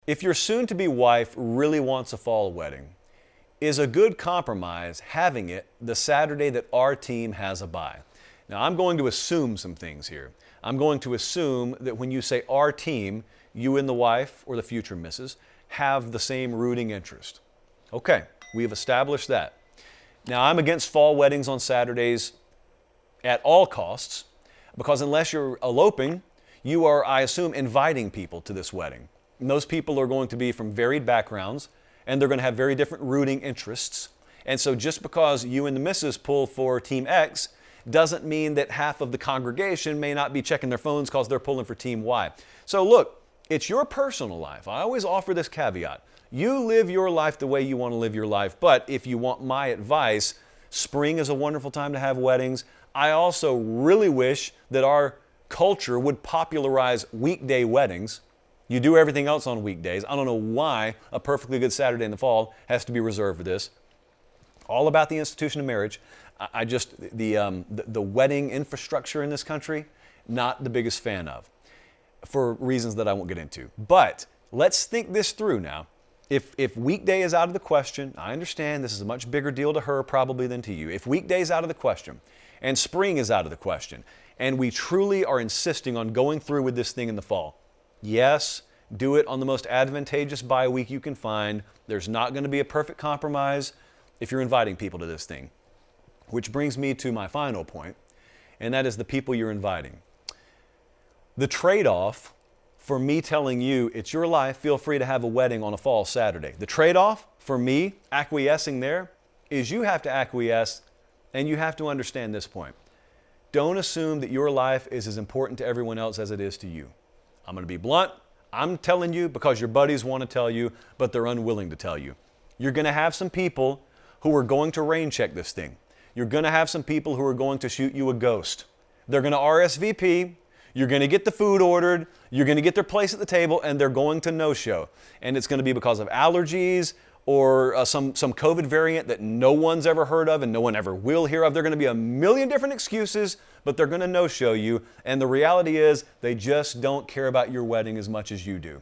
If your soon-to-be wife really wants a fall wedding, is a good compromise having it the Saturday that our team has a bye? Now, I'm going to assume some things here. I'm going to assume that when you say our team, you and the wife, or the future missus, have the same rooting interest. Okay, we have established that. Now, I'm against fall weddings on Saturdays at all costs, because unless you're eloping, you are, I assume, inviting people to this wedding. And those people are going to be from varied backgrounds, and they're going to have very different rooting interests. And so just because you and the missus pull for Team X doesn't mean that half of the congregation may not be checking their phones because they're pulling for Team Y. So look, it's your personal life. I always offer this caveat. You live your life the way you want to live your life, but if you want my advice, spring is a wonderful time to have weddings. I also really wish that our culture would popularize weekday weddings. You do everything else on weekdays. I don't know why a perfectly good Saturday in the fall has to be reserved for this. All about the institution of marriage. The wedding infrastructure in this country, not the biggest fan of, for reasons that I won't get into. But let's think this through now. If weekday is out of the question, I understand this is a much bigger deal to her probably than to you. If weekday is out of the question, and spring is out of the question, and we truly are insisting on going through with this thing in the fall, yes, do it on the most advantageous bye week you can find. There's not going to be a perfect compromise if you're inviting people to this thing. Which brings me to my final point, and that is the people you're inviting. The trade-off for me telling you it's your life, feel free to have a wedding on a fall Saturday. The trade-off for me acquiescing there is you have to acquiesce and you have to understand this point. Don't assume that your life is as important to everyone else as it is to you. I'm going to be blunt. I'm telling you because your buddies want to tell you, but they're unwilling to tell you. You're going to have some people who are going to rain check this thing. You're going to have some people who are going to shoot you a ghost. They're going to RSVP. You're going to get the food ordered. You're going to get their place at the table, and they're going to no-show. And it's going to be because of allergies or some COVID variant that no one's ever heard of and no one ever will hear of. There are going to be a million different excuses, but they're going to no-show you. And the reality is they just don't care about your wedding as much as you do.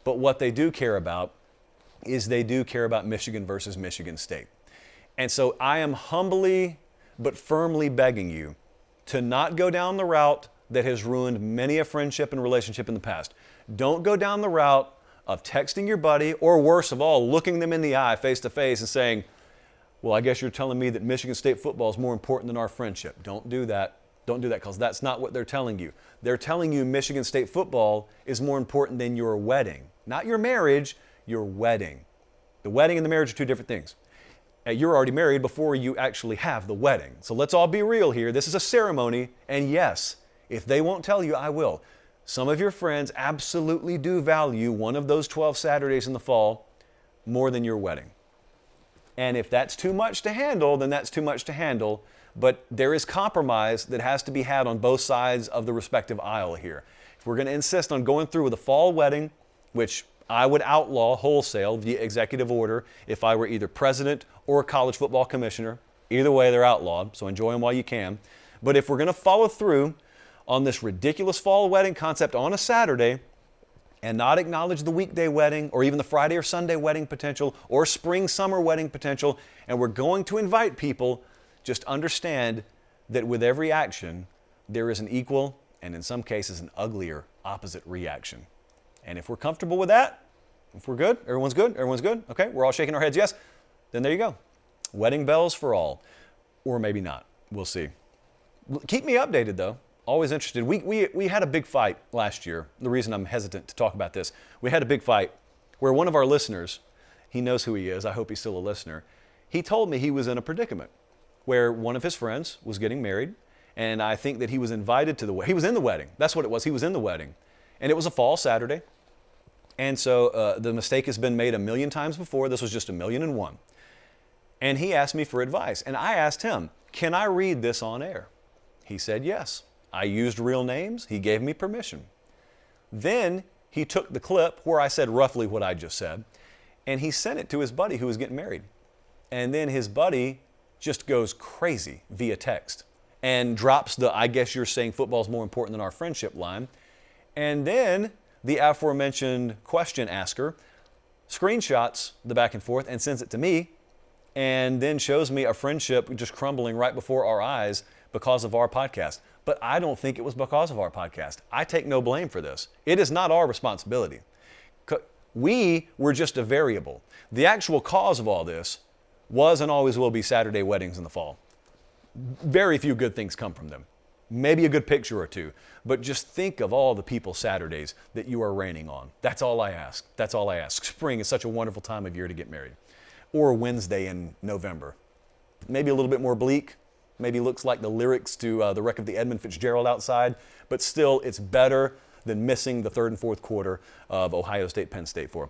But what they do care about is they do care about Michigan versus Michigan State. And so I am humbly but firmly begging you to not go down the route that has ruined many a friendship and relationship in the past. Don't go down the route of texting your buddy, or worse of all, looking them in the eye face to face and saying, well, I guess you're telling me that Michigan State football is more important than our friendship. Don't do that. Don't do that, because that's not what they're telling you. They're telling you Michigan State football is more important than your wedding. Not your marriage, your wedding. The wedding and the marriage are two different things. You're already married before you actually have the wedding. So let's all be real here. This is a ceremony, and yes, if they won't tell you, I will. Some of your friends absolutely do value one of those 12 Saturdays in the fall more than your wedding. And if that's too much to handle, then that's too much to handle. But there is compromise that has to be had on both sides of the respective aisle here. If we're going to insist on going through with a fall wedding, which I would outlaw wholesale via executive order if I were either president or college football commissioner. Either way, they're outlawed, so enjoy them while you can. But if we're going to follow through on this ridiculous fall wedding concept on a Saturday and not acknowledge the weekday wedding or even the Friday or Sunday wedding potential or spring-summer wedding potential, and we're going to invite people, just understand that with every action, there is an equal and in some cases an uglier opposite reaction. And if we're comfortable with that, if we're good, everyone's good, okay, we're all shaking our heads yes, then there you go. Wedding bells for all. Or maybe not. We'll see. Keep me updated though. Always interested. We had a big fight last year. The reason I'm hesitant to talk about this, we had a big fight where one of our listeners, he knows who he is, I hope he's still a listener, he told me he was in a predicament where one of his friends was getting married, and I think that he was invited to the wedding. He was in the wedding. That's what it was. He was in the wedding. And it was a fall Saturday. And so the mistake has been made a million times before. This was just 1,000,001. And he asked me for advice. And I asked him, can I read this on air? He said yes. I used real names. He gave me permission. Then he took the clip where I said roughly what I just said, and he sent it to his buddy who was getting married. And then his buddy just goes crazy via text and drops the, I guess you're saying football's more important than our friendship line. And then the aforementioned question asker screenshots the back and forth and sends it to me, and then shows me a friendship just crumbling right before our eyes because of our podcast. But I don't think it was because of our podcast. I take no blame for this. It is not our responsibility. We were just a variable. The actual cause of all this was and always will be Saturday weddings in the fall. Very few good things come from them. Maybe a good picture or two, but just think of all the people Saturdays that you are raining on. That's all I ask. That's all I ask. Spring is such a wonderful time of year to get married. Or a Wednesday in November. Maybe a little bit more bleak. Maybe looks like the lyrics to the wreck of the Edmund Fitzgerald outside, but still it's better than missing the third and fourth quarter of Ohio State, Penn State for.